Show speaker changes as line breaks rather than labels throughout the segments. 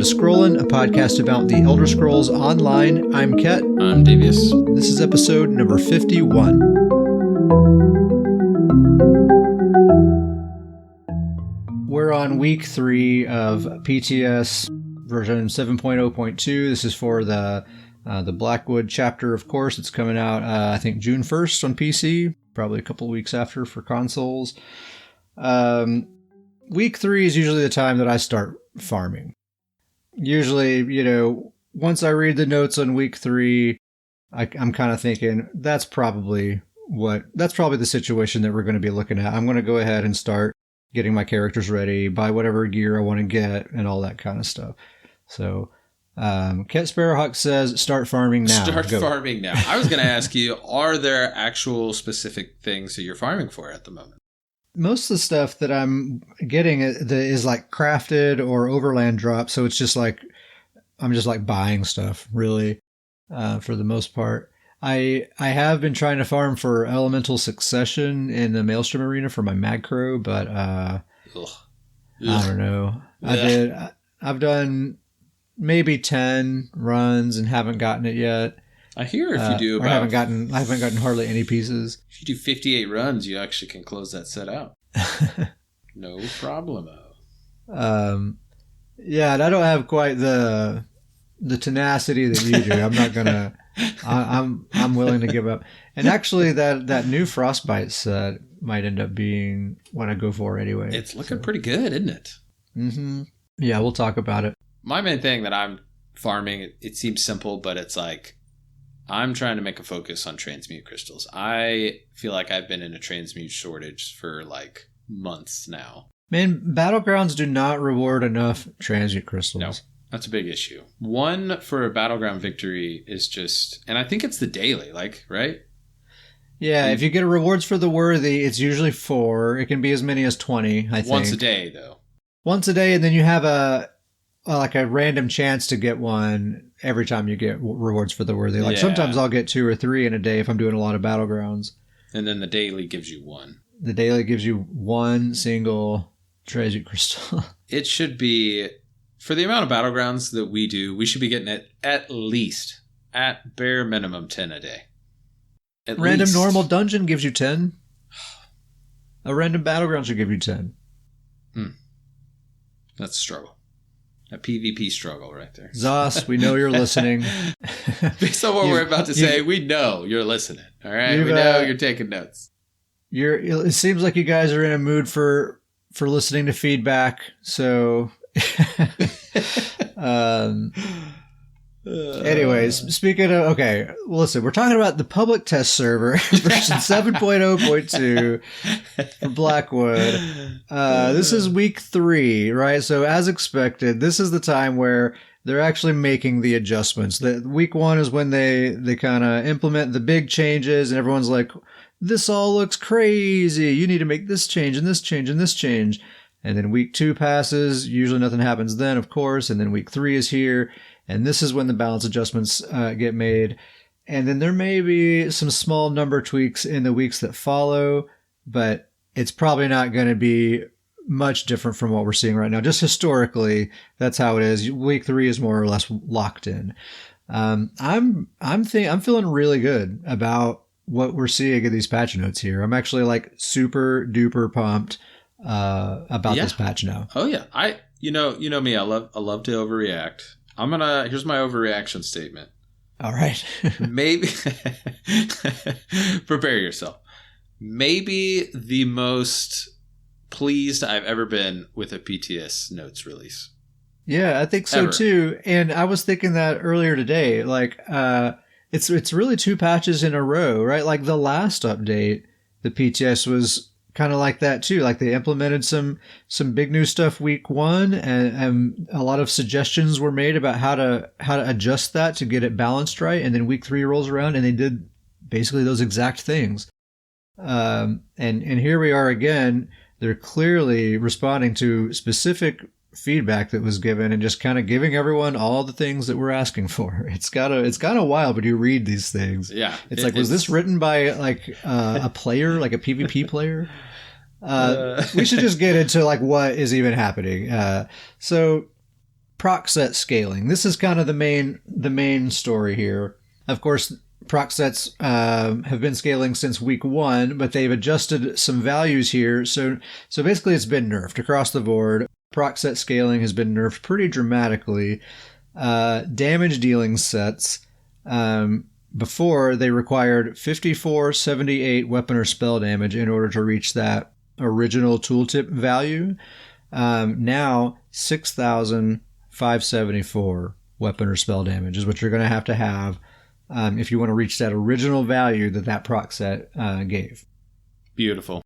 to Scrollin', a podcast about the Elder Scrolls Online. I'm Ket.
I'm Davius.
This is episode number 51. We're on week 3 of PTS version 7.0.2. This is for the Blackwood chapter, of course. It's coming out, I think, June 1st on PC, probably a couple weeks after for consoles. Week 3 is usually the time that I start farming. Usually, once I read the notes on week 3, I'm kind of thinking that's probably the situation that we're going to be looking at. I'm going to go ahead and start getting my characters ready, buy whatever gear I want to get, and all that kind of stuff. So, Ket Sparrowhawk says, start farming now.
Farming now. I was going to ask you, are there actual specific things that you're farming for at the moment?
Most of the stuff that I'm getting is like crafted or overland drop. So it's just like, I'm just like buying stuff really, for the most part. I have been trying to farm for elemental succession in the Maelstrom arena for my Magcrow, but, I don't know. I've done maybe 10 runs and haven't gotten it yet.
I hear if you do
I haven't gotten hardly any pieces.
If you do 58 runs, you actually can close that set out. No problemo.
Yeah, and I don't have quite the tenacity that you do. I'm not gonna. I'm willing to give up. And actually, that new Frostbite set might end up being what I go for anyway.
It's looking pretty good, isn't it?
Mm-hmm. Yeah, we'll talk about it.
My main thing that I'm farming, it seems simple, but it's like, I'm trying to make a focus on transmute crystals. I feel like I've been in a transmute shortage for like months now.
Man, Battlegrounds do not reward enough transmute crystals.
No, that's a big issue. One for a Battleground victory is just, and I think it's the daily, right?
Yeah, if you get rewards for the worthy, it's usually 4. It can be as many as 20, I think.
Once a day, though.
Once a day, and then you have a random chance to get one every time you get rewards for the worthy. Sometimes I'll get 2 or 3 in a day if I'm doing a lot of Battlegrounds. And
then the daily gives you 1.
The daily gives you 1 single transmute crystal.
It should be, for the amount of Battlegrounds that we do, we should be getting it at bare minimum 10 a day.
Random normal dungeon gives you 10. A random Battleground should give you 10.
That's a struggle. A PvP struggle right there.
Zos, we know you're listening.
Based on what we're about to say, we know you're listening. All right? We know you're taking notes.
It seems like you guys are in a mood for listening to feedback. So, anyways, speaking of, okay, listen, we're talking about the public test server version 7.0.2 for Blackwood. This is week 3, right? So as expected, this is the time where they're actually making the adjustments. Week 1 is when they kind of implement the big changes and everyone's like, this all looks crazy. You need to make this change and this change and this change. And then week 2 passes. Usually nothing happens then, of course. And then week 3 is here. And this is when the balance adjustments get made. And then there may be some small number tweaks in the weeks that follow, but it's probably not going to be much different from what we're seeing right now. Just historically, that's how it is. Week 3 is more or less locked in. I'm feeling really good about what we're seeing in these patch notes here. I'm actually like super duper pumped about this patch now.
Oh yeah, you know me. I love to overreact. Here's my overreaction statement.
All right.
Maybe, prepare yourself. Maybe the most pleased I've ever been with a PTS notes release.
Yeah, I think so too. And I was thinking that earlier today, like, it's really 2 patches in a row, right? Like the last update, the PTS was kind of like that too. Like they implemented some big new stuff week 1, and a lot of suggestions were made about how to adjust that to get it balanced right. And then week 3 rolls around and they did basically those exact things. And here we are again. They're clearly responding to specific feedback that was given and just kind of giving everyone all the things that we're asking for. It's got a while, but you read these things.
Yeah.
It's like, was this written by like a player, like a PvP player? We should just get into like what is even happening. So proc set scaling. This is kind of the main story here. Of course, proc sets have been scaling since week 1, but they've adjusted some values here. So basically it's been nerfed across the board. Proc set scaling has been nerfed pretty dramatically. Damage dealing sets, before they required 5478 weapon or spell damage in order to reach that original tooltip value. Now 6,574 weapon or spell damage is what you're going to have if you want to reach that original value that proc set gave.
Beautiful.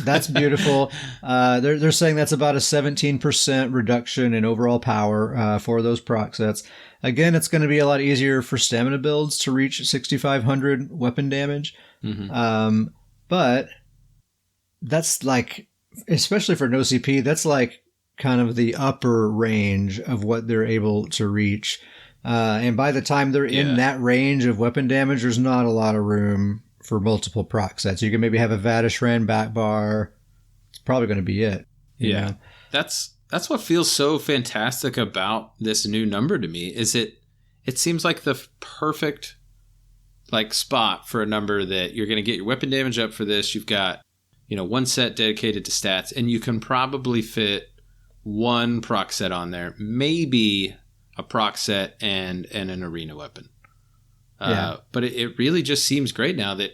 That's beautiful. They're saying that's about a 17% reduction in overall power for those proc sets. Again, it's going to be a lot easier for stamina builds to reach 6,500 weapon damage. Mm-hmm. But that's like, especially for no CP, that's like kind of the upper range of what they're able to reach. And by the time they're in that range of weapon damage, there's not a lot of room for multiple proc sets. You can maybe have a Vadishran back bar. It's probably going to be it.
Yeah.
Know?
That's what feels so fantastic about this new number to me, is it seems like the perfect like spot for a number that you're going to get your weapon damage up for this. You've got, one set dedicated to stats, and you can probably fit one proc set on there, maybe a proc set and an arena weapon. But it really just seems great now that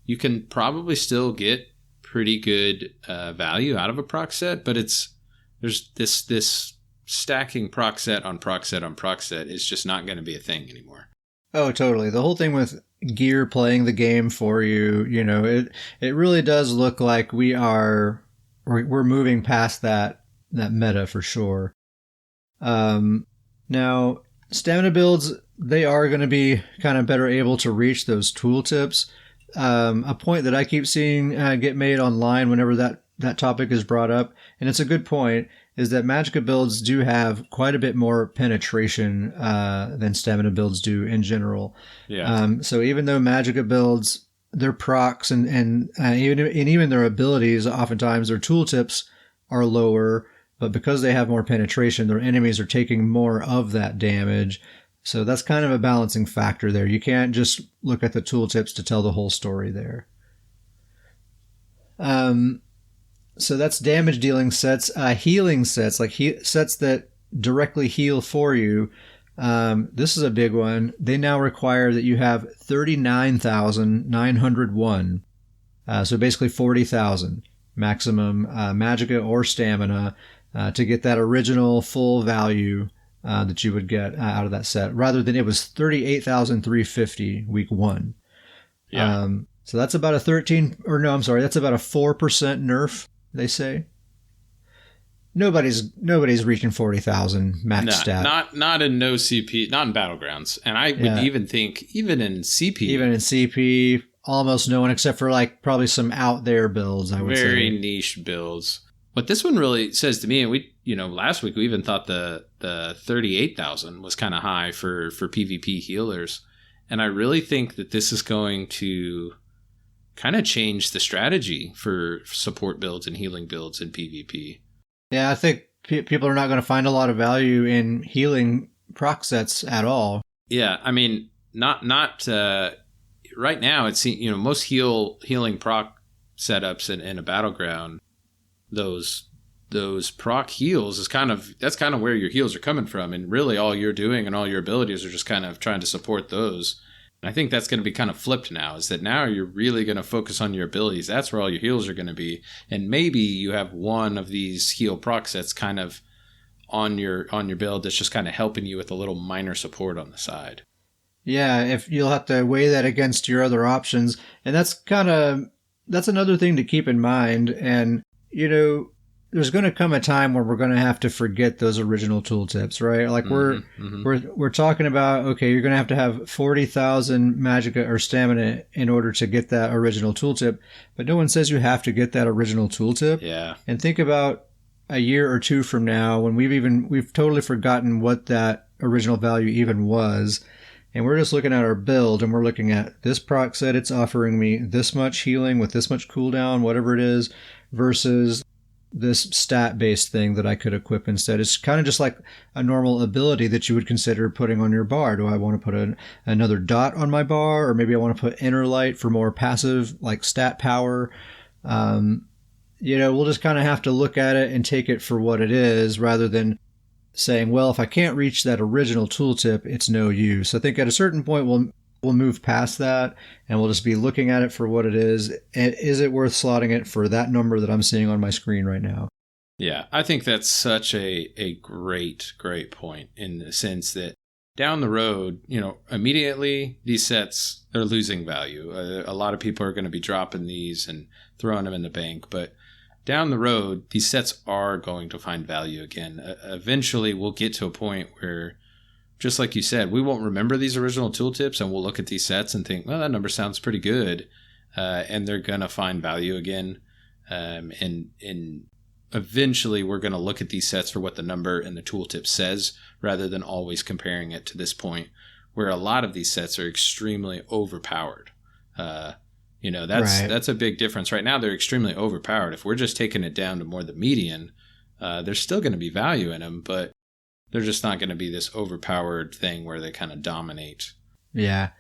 you can probably still get pretty good value out of a proc set, but there's this stacking proc set on proc set on proc set is just not going to be a thing anymore.
Oh, totally. The whole thing with gear playing the game for you, it really does look like we're moving past that meta for sure. Now, stamina builds, they are going to be kind of better able to reach those tooltips. A point that I keep seeing get made online whenever that topic is brought up, and it's a good point, is that Magicka builds do have quite a bit more penetration than stamina builds do in general. Yeah. So even though Magicka builds, their procs and even their abilities, oftentimes their tooltips are lower, but because they have more penetration, their enemies are taking more of that damage. So that's kind of a balancing factor there. You can't just look at the tooltips to tell the whole story there. So that's damage dealing sets. Healing sets, like sets that directly heal for you. This is a big one. They now require that you have 39,901. So basically 40,000 maximum magicka or stamina to get that original full value that you would get out of that set, rather than it was 38,350 week 1. Yeah. So that's about that's about a 4% nerf, they say. Nobody's reaching 40,000 max stat.
Not in no CP, not in Battlegrounds. And I would even think, even in CP, almost no one, except for like probably some out there builds, I would say. Very niche builds. What this one really says to me, and we, last week we even thought the 38,000 was kind of high for PvP healers. And I really think that this is going to kind of change the strategy for support builds and healing builds in PvP.
Yeah, I think people are not going to find a lot of value in healing proc sets at all.
Yeah, I mean, not right now. It's most healing proc setups in a battleground. Those proc heals that's kind of where your heals are coming from, and really all you're doing and all your abilities are just kind of trying to support those. And I think that's going to be kind of flipped now, is that now you're really going to focus on your abilities. That's where all your heals are going to be. And maybe you have one of these heal proc sets kind of on your build that's just kind of helping you with a little minor support on the side.
Yeah, if you'll have to weigh that against your other options. And that's another thing to keep in mind. And, there's going to come a time where we're going to have to forget those original tooltips, right? Like we're talking about, okay, you're going to have 40,000 magicka or stamina in order to get that original tooltip, but no one says you have to get that original tooltip.
Yeah.
And think about a year or two from now when we've totally forgotten what that original value even was. And we're just looking at our build and we're looking at this proc set, it's offering me this much healing with this much cooldown, whatever it is, versus this stat-based thing that I could equip instead. It's kind of just like a normal ability that you would consider putting on your bar. Do I want to put another dot on my bar, or maybe I want to put inner light for more passive, like stat power? We'll just kind of have to look at it and take it for what it is, rather than saying, well, if I can't reach that original tooltip, it's no use. I think at a certain point we'll move past that, and we'll just be looking at it for what it is. Is it worth slotting it for that number that I'm seeing on my screen right now?
Yeah, I think that's such a great point, in the sense that down the road, immediately these sets, they're losing value. A lot of people are going to be dropping these and throwing them in the bank, but down the road, these sets are going to find value again. Eventually, we'll get to a point where, just like you said, we won't remember these original tooltips, and we'll look at these sets and think, well, that number sounds pretty good. And they're going to find value again. And eventually we're going to look at these sets for what the number in the tooltip says, rather than always comparing it to this point where a lot of these sets are extremely overpowered. That's a big difference. Right now, they're extremely overpowered. If we're just taking it down to more the median, there's still going to be value in them, but they're just not going to be this overpowered thing where they kind of dominate.
Yeah.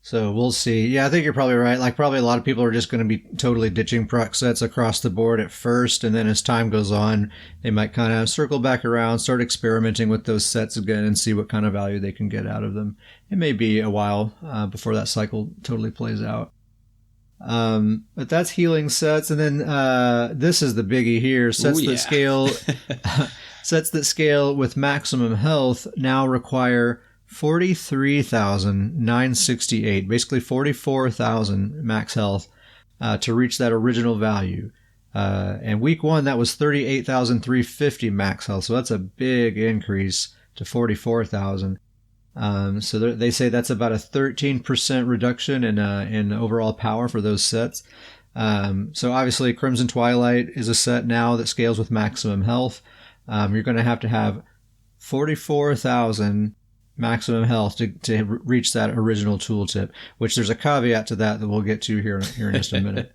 So we'll see. Yeah, I think you're probably right. Like, probably a lot of people are just going to be totally ditching proc sets across the board at first. And then as time goes on, they might kind of circle back around, start experimenting with those sets again, and see what kind of value they can get out of them. It may be a while before that cycle totally plays out. But that's healing sets. And then this is the biggie here. Sets that scale... Sets that scale with maximum health now require 43,968, basically 44,000 max health, to reach that original value. And week 1, that was 38,350 max health. So that's a big increase to 44,000. So they say that's about a 13% reduction in overall power for those sets. So obviously Crimson Twilight is a set now that scales with maximum health. You're going to have 44,000 maximum health to reach that original tooltip, which there's a caveat to that we'll get to here in just a minute.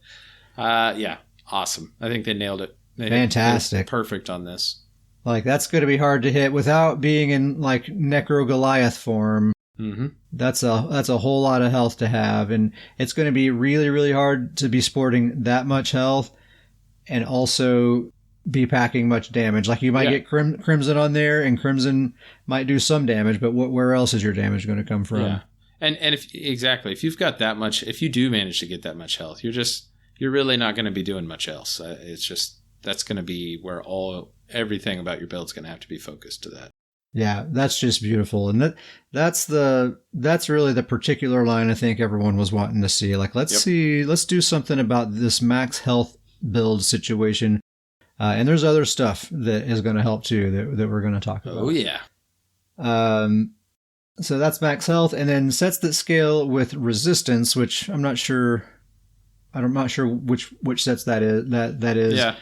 Yeah. Awesome. I think they nailed it.
Fantastic.
Perfect on this.
Like, that's going to be hard to hit without being in like Necro Goliath form.
Mm-hmm.
That's a whole lot of health to have. And it's going to be really, really hard to be sporting that much health and also be packing much damage. Like, you might get Crimson on there, and Crimson might do some damage, but where else is your damage going to come from?
Yeah. And if you've got that much, if you do manage to get that much health, you're really not going to be doing much else. It's just, that's going to be where everything about your build is going to have to be focused to that.
Yeah, that's just beautiful. And that's really the particular line I think everyone was wanting to see. Like, let's do something about this max health build situation. And there's other stuff that is going to help too that we're going to talk about.
Oh yeah.
So that's max health, and then sets that scale with resistance, which I'm not sure which sets that is.
Yeah.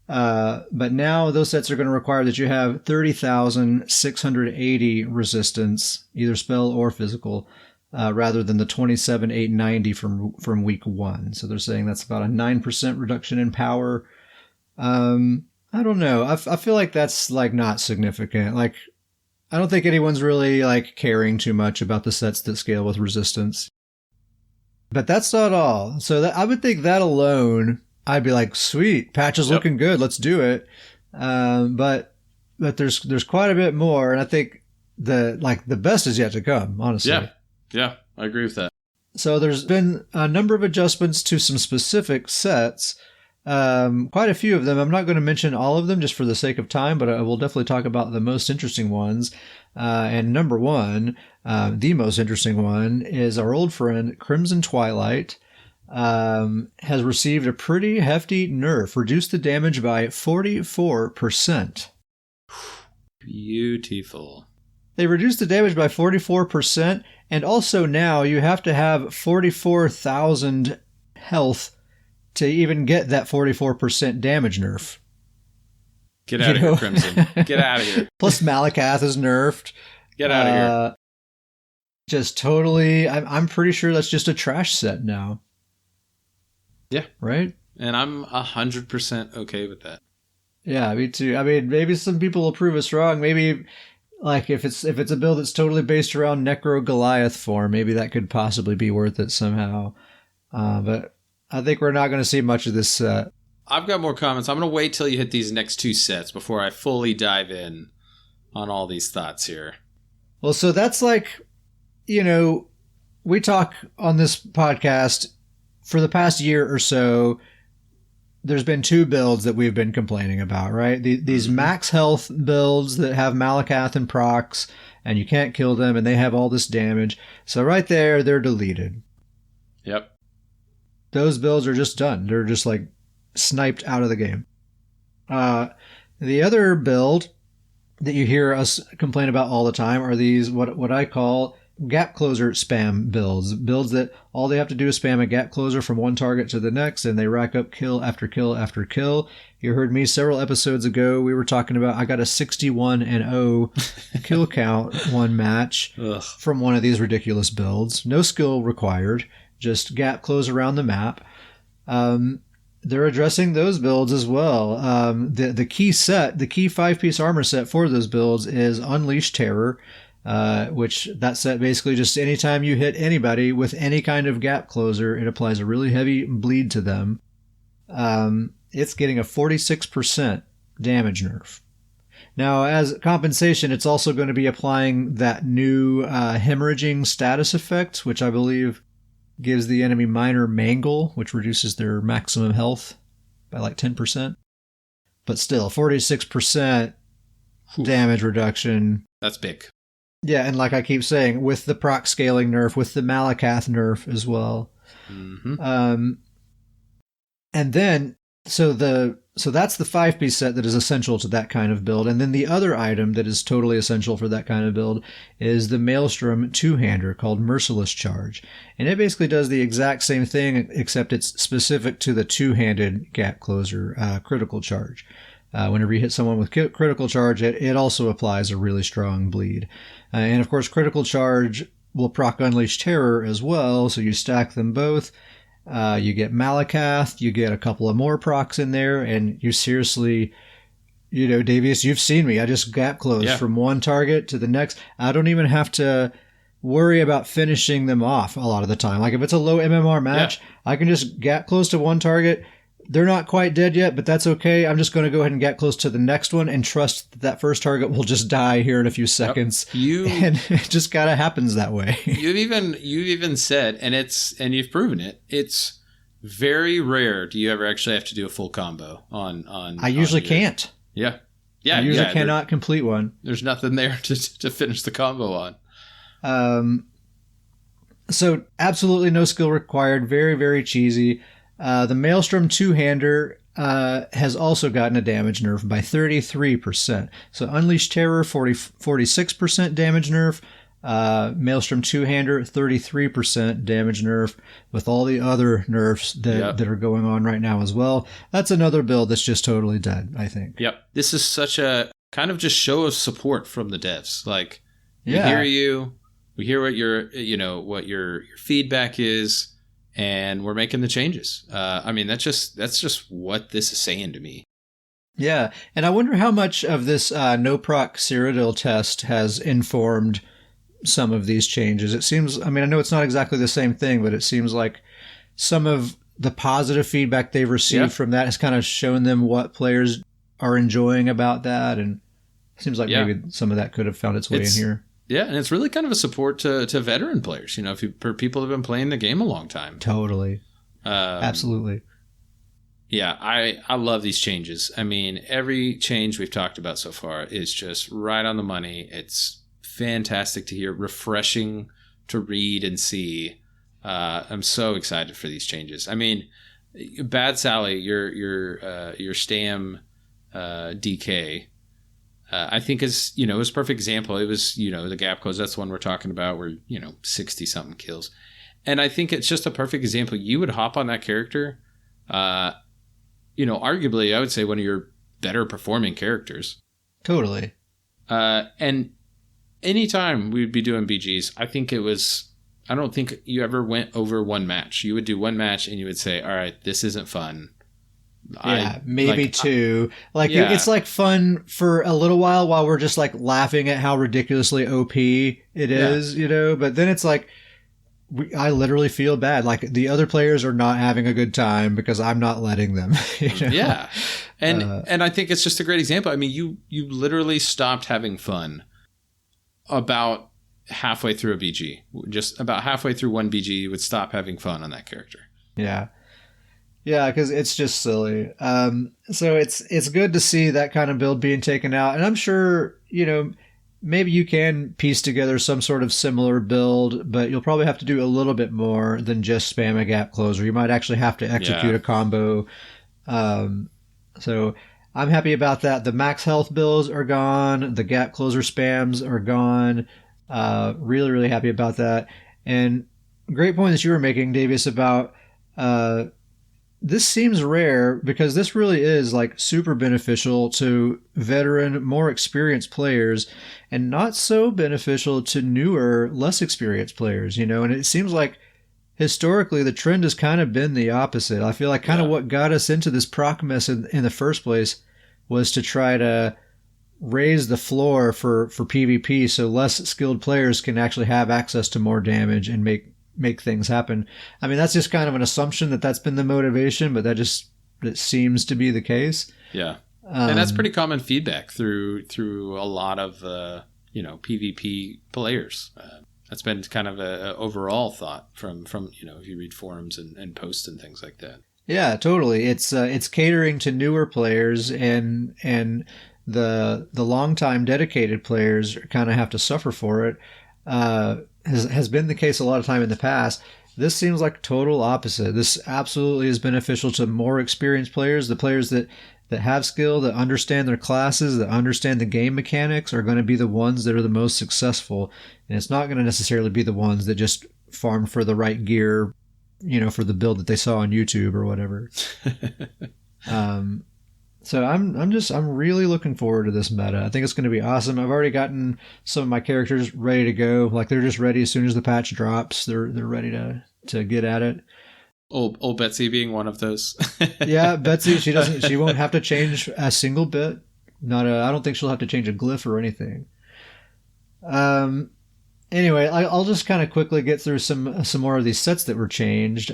But now those sets are going to require that you have 30,680 resistance, either spell or physical, rather than the 27,890 from week 1. So they're saying that's about a 9% reduction in power. I don't know. I feel like that's like not significant. Like, I don't think anyone's really like caring too much about the sets that scale with resistance. But that's not all. So I would think that alone, I'd be like, sweet, patch is looking good. Let's do it. But there's quite a bit more, and I think the best is yet to come, honestly.
Yeah, I agree with that.
So there's been a number of adjustments to some specific sets. Quite a few of them. I'm not going to mention all of them just for the sake of time, but I will definitely talk about the most interesting ones. And number one, the most interesting one, is our old friend Crimson Twilight. Has received a pretty hefty nerf, reduced the damage by 44%.
Beautiful.
They reduced the damage by 44%, and also now you have to have 44,000 health to even get that 44% damage nerf.
Get out of here, Crimson. Get out of here.
Plus Malakath is nerfed.
Get out of here.
Just totally, I'm pretty sure that's just a trash set now.
Yeah.
Right?
And I'm 100% okay with that.
Yeah, me too. I mean, maybe some people will prove us wrong. Maybe like if it's a build that's totally based around Necro Goliath form, maybe that could possibly be worth it somehow. But I think we're not going to see much of this set.
I've got more comments. I'm going to wait till you hit these next two sets before I fully dive in on all these thoughts here.
Well, so that's like, we talk on this podcast for the past year or so. There's been two builds that we've been complaining about, right? These max health builds that have Malakath and procs, and you can't kill them, and they have all this damage. So right there, they're deleted.
Yep.
Those builds are just done. They're just like sniped out of the game. The other build that you hear us complain about all the time are these what I call gap closer spam builds that all they have to do is spam a gap closer from one target to the next, and they rack up kill after kill after kill. You heard me several episodes ago, we were talking about I got a 61-0 kill count one match from one of these ridiculous builds. No skill required, just gap close around the map. They're addressing those builds as well. The key 5-piece armor set for those builds is Unleash Terror, which that set basically just anytime you hit anybody with any kind of gap closer, it applies a really heavy bleed to them. It's getting a 46% damage nerf. Now, as compensation, it's also going to be applying that new hemorrhaging status effect, which I believe gives the enemy minor mangle, which reduces their maximum health by like 10%. But still, 46% damage reduction.
That's big.
Yeah, and like I keep saying, with the proc scaling nerf, with the Malakath nerf as well. And then, so that's the 5-piece set that is essential to that kind of build. And then the other item that is totally essential for that kind of build is the Maelstrom 2-hander called Merciless Charge. And it basically does the exact same thing, except it's specific to the 2-handed gap closer critical charge. Whenever you hit someone with critical charge, it also applies a really strong bleed. And of course, critical charge will proc Unleash Terror as well, so you stack them both. You get Malakath, you get a couple of more procs in there, and you seriously, Davius, you've seen me. I just gap close from one target to the next. I don't even have to worry about finishing them off a lot of the time. Like if it's a low MMR match, I can just gap close to one target. They're not quite dead yet, but that's okay. I'm just going to go ahead and get close to the next one and trust that first target will just die here in a few seconds. And it just kind of happens that way.
You've even said, and you've proven it. It's very rare do you ever actually have to do a full combo on. I
usually can't.
Yeah.
I usually cannot complete one.
There's nothing there to finish the combo on.
So absolutely no skill required. Very, very cheesy. The Maelstrom 2-hander has also gotten a damage nerf by 33%. So Unleash Terror, 46% damage nerf. Maelstrom 2-hander, 33% damage nerf, with all the other nerfs that are going on right now as well. That's another build that's just totally dead, I think.
Yep. This is such a kind of just show of support from the devs. Like, we hear you, we hear what your feedback is, and we're making the changes. I mean, that's just what this is saying to me.
Yeah, and I wonder how much of this no proc Cyrodiil test has informed some of these changes. It seems, I mean, I know it's not exactly the same thing, but it seems like some of the positive feedback they've received from that has kind of shown them what players are enjoying about that, and it seems like maybe some of that could have found its way in here.
Yeah, and it's really kind of a support to veteran players, for people who've been playing the game a long time.
Totally. Absolutely.
Yeah, I love these changes. I mean, every change we've talked about so far is just right on the money. It's fantastic to hear, refreshing to read and see. I'm so excited for these changes. I mean, Bad Sally, your Stam DK, I think is a perfect example. It was the gap close. That's the one we're talking about, where 60 something kills, and I think it's just a perfect example. You would hop on that character, arguably I would say one of your better performing characters.
Totally.
And anytime we'd be doing BGs, I don't think you ever went over one match. You would do one match and you would say, all right, this isn't fun.
Maybe two. It's like fun for a little while we're just like laughing at how ridiculously OP it is, but then it's like, I literally feel bad. Like the other players are not having a good time because I'm not letting them.
Yeah. And I think it's just a great example. I mean, you literally stopped having fun about halfway through a BG. Just about halfway through one BG, you would stop having fun on that character.
Yeah. Yeah, because it's just silly. So it's good to see that kind of build being taken out. And I'm sure, maybe you can piece together some sort of similar build, but you'll probably have to do a little bit more than just spam a gap closer. You might actually have to execute a combo. So I'm happy about that. The max health builds are gone. The gap closer spams are gone. Really, really happy about that. And great point that you were making, Davies, about this seems rare because this really is like super beneficial to veteran, more experienced players and not so beneficial to newer, less experienced players, and it seems like historically the trend has kind of been the opposite. I feel like kind of what got us into this proc mess in the first place was to try to raise the floor for PvP so less skilled players can actually have access to more damage and make things happen. I mean, that's just kind of an assumption that's been the motivation, but that seems to be the case.
Yeah. And that's pretty common feedback through a lot of, PvP players. That's been kind of a overall thought from if you read forums and posts and things like that.
Yeah, totally. It's catering to newer players and the longtime dedicated players kind of have to suffer for it. Has been the case a lot of time in the past. This seems like total opposite. This absolutely is beneficial to more experienced players. The players that have skill, that understand their classes, that understand the game mechanics are going to be the ones that are the most successful. And it's not going to necessarily be the ones that just farm for the right gear, for the build that they saw on YouTube or whatever. So I'm really looking forward to this meta. I think it's going to be awesome. I've already gotten some of my characters ready to go. Like they're just ready as soon as the patch drops. They're ready to get at it.
Old Betsy being one of those.
Yeah, Betsy, she won't have to change a single bit. I don't think she'll have to change a glyph or anything. Anyway, I'll just kind of quickly get through some more of these sets that were changed.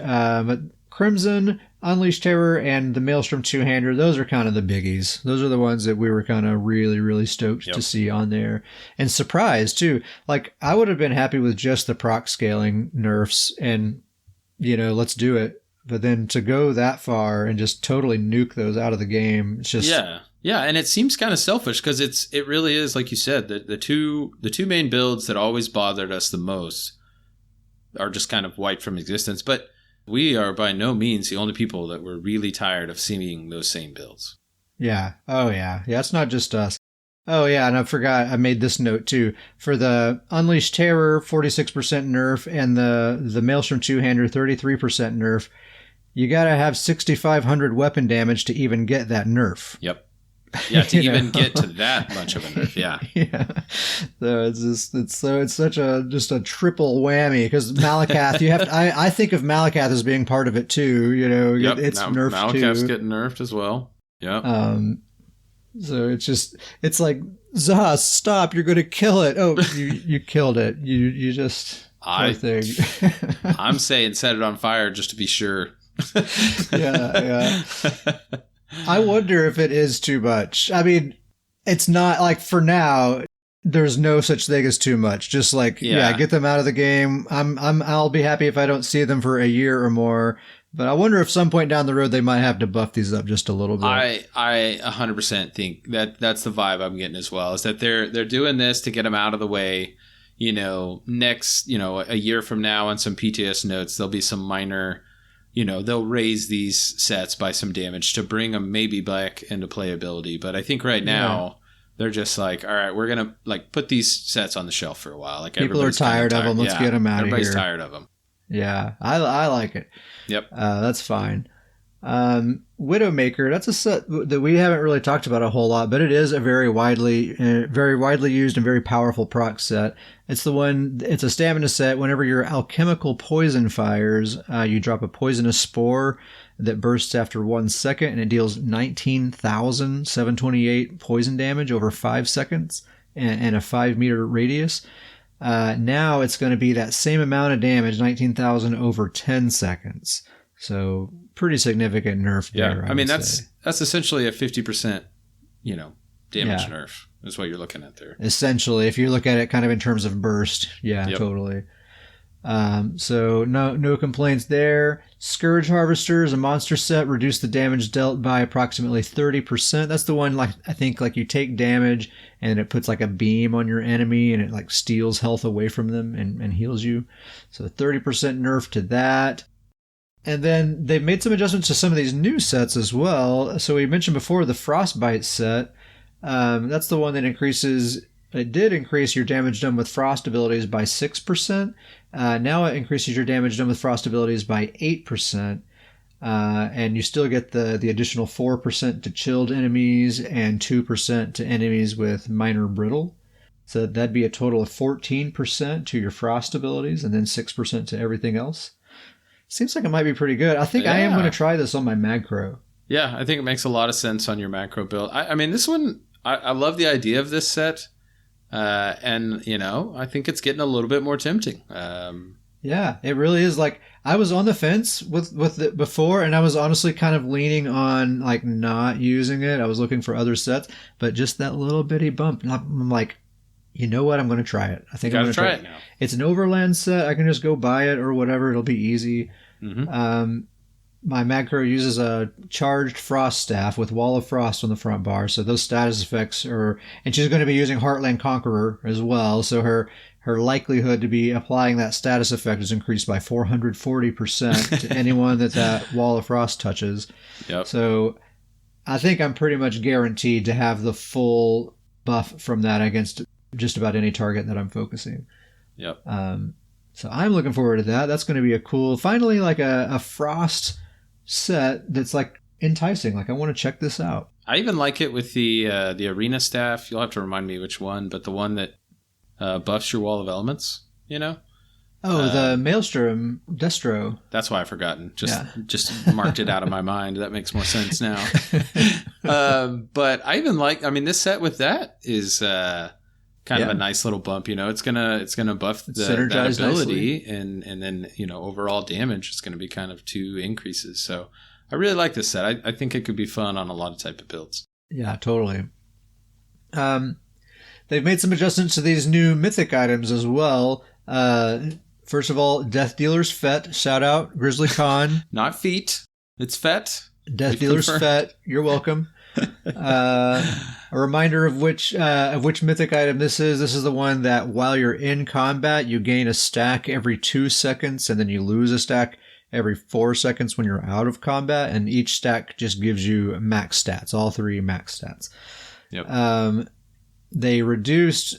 Crimson, Unleashed Terror, and the Maelstrom Two-Hander, those are kind of the biggies. Those are the ones that we were kind of really, really stoked to see on there. And surprised, too. Like, I would have been happy with just the proc scaling nerfs and, let's do it. But then to go that far and just totally nuke those out of the game, it's just...
Yeah, and it seems kind of selfish because it really is, like you said, the two main builds that always bothered us the most are just kind of wiped from existence. But we are by no means the only people that were really tired of seeing those same builds.
Yeah. Oh, yeah. Yeah, it's not just us. Oh, yeah, and I forgot, I made this note, too. For the Unleashed Terror, 46% nerf, and the Maelstrom Two-Hander, 33% nerf, you gotta have 6,500 weapon damage to even get that nerf.
Yep. Yeah, to even get to that much of a nerf, yeah.
Yeah. So it's such a triple whammy because Malakath, you have to, I think of Malakath as being part of it too,
Yep.
It's nerfed
Malakath's
too.
getting nerfed as well. Yeah.
So it's like, Zaz, stop, you're gonna kill it. Oh, you killed it. You just thing.
I'm saying set it on fire just to be sure.
Yeah. I wonder if it is too much. I mean, it's not like for now. There's no such thing as too much. Just like get them out of the game. I'll be happy if I don't see them for a year or more. But I wonder if some point down the road they might have to buff these up just a little bit.
I 100% think that's the vibe I'm getting as well. Is that they're doing this to get them out of the way. Next a year from now on some PTS notes there'll be some minor. They'll raise these sets by some damage to bring them maybe back into playability. But I think right now they're just like, all right, we're going to put these sets on the shelf for a while. Like
people are tired of them. Let's get them out of here.
Everybody's tired of them.
Yeah, I like it.
Yep.
That's fine. Widowmaker, that's a set that we haven't really talked about a whole lot, but it is a very widely used and very powerful proc set. It's a stamina set. Whenever your alchemical poison fires, you drop a poisonous spore. that bursts after 1 second, and it deals 19,728 poison damage over 5 seconds and a 5-meter radius. Now it's going to be that same amount of damage, 19,000 over 10 seconds. So pretty significant nerf there.
I mean, that's essentially a 50%, damage nerf is what you're looking at there.
Essentially, if you look at it kind of in terms of burst. Yeah, totally. So no complaints there. Scourge Harvesters, a monster set, reduce the damage dealt by approximately 30%. That's the one, like, I think, like, you take damage and it puts like a beam on your enemy and it like steals health away from them and heals you. So 30% nerf to that. And then they've made some adjustments to some of these new sets as well. So we mentioned before the Frostbite set. That's the one that it did increase your damage done with frost abilities by 6%. Now it increases your damage done with frost abilities by 8%. And you still get the additional 4% to chilled enemies and 2% to enemies with minor brittle. So that'd be a total of 14% to your frost abilities and then 6% to everything else. Seems like it might be pretty good. I think I am going to try this on my macro.
Yeah, I think it makes a lot of sense on your macro build. I mean, this one, I love the idea of this set. And, I think it's getting a little bit more tempting.
Yeah, it really is. Like, I was on the fence with it before, and I was honestly kind of leaning on, like, not using it. I was looking for other sets, but just that little bitty bump. And I'm like, you know what? I'm going to try it. I think I'm going to try it now. It's an overland set. I can just go buy it or whatever. It'll be easy. Mm-hmm. My macro uses a charged frost staff with Wall of Frost on the front bar. So those status effects and she's going to be using Heartland Conqueror as well. So her likelihood to be applying that status effect is increased by 440% to anyone that Wall of Frost touches. Yep. So I think I'm pretty much guaranteed to have the full buff from that against just about any target that I'm focusing.
Yep.
So I'm looking forward to that. That's going to be finally like a frost set that's like enticing. Like, I want to check this out.
I even like it with the arena staff. You'll have to remind me which one, but the one that buffs your Wall of Elements,
Oh, the Maelstrom Destro.
That's why I've forgotten. Just marked it out of my mind. That makes more sense now. But I even this set with that is kind of a nice little bump. It's gonna buff that ability, and then overall damage is gonna be kind of 2 increases. So I really like this set. I think it could be fun on a lot of type of builds.
Yeah, totally. They've made some adjustments to these new mythic items as well. First of all, Death Dealer's Fet. Shout out, Grizzly Khan.
Not feet. It's Fet.
Death Dealer's Fet. You're welcome. A reminder of which mythic item this is. This is the one that while you're in combat, you gain a stack every 2 seconds, and then you lose a stack every 4 seconds when you're out of combat, and each stack just gives you max stats, all 3 max stats. Yep. They reduced